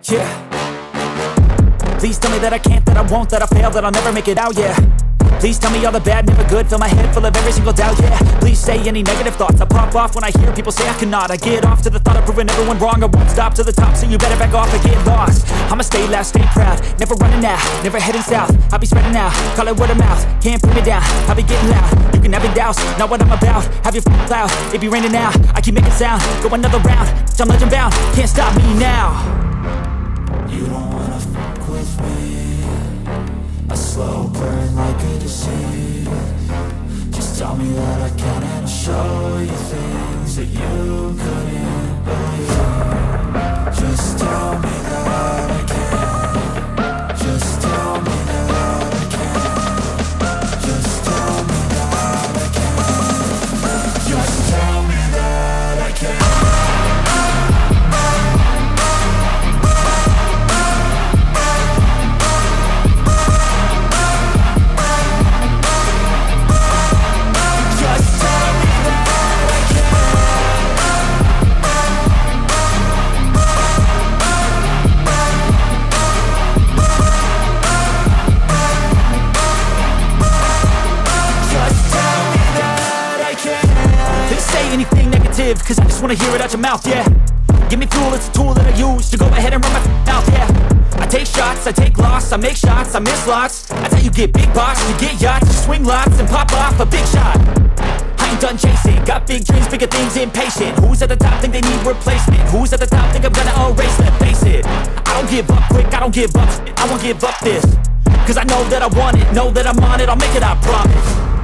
Yeah. Please tell me that I can't, that I won't, that I fail, that I'll never make it out, yeah. Please tell me all the bad, never good, fill my head full of every single doubt, yeah. Please say any negative thoughts, I pop off when I hear people say I cannot. I get off to the thought of proving everyone wrong, I won't stop to the top, so you better back off and get lost. I'ma stay loud, stay proud, never running out, never heading south. I'll be spreading out, call it word of mouth, can't put me down, I'll be getting loud. You can have your doubts, not what I'm about, have your cloud, it be raining now, I keep making sound, go another round, I'm legend bound, can't stop me now. You don't wanna fuck with me, a slow burn like a disease. Just tell me that I can and I'll show you things that you couldn't believe. Just tell me that I can. Just tell me that I can. Just tell me that I can. Just tell me that I can. Anything negative, cause I just wanna hear it out your mouth, yeah. Give me fuel, it's a tool that I use to go ahead and run my mouth, yeah. I take shots, I take loss, I make shots, I miss lots. That's how you get big boss, you get yachts, you swing lots and pop off a big shot. I ain't done chasing, got big dreams, bigger things, impatient. Who's at the top think they need replacement? Who's at the top think I'm gonna erase them? Face it, I don't give up quick, I don't give up shit, I won't give up this. Cause I know that I want it, know that I'm on it, I'll make it, I promise.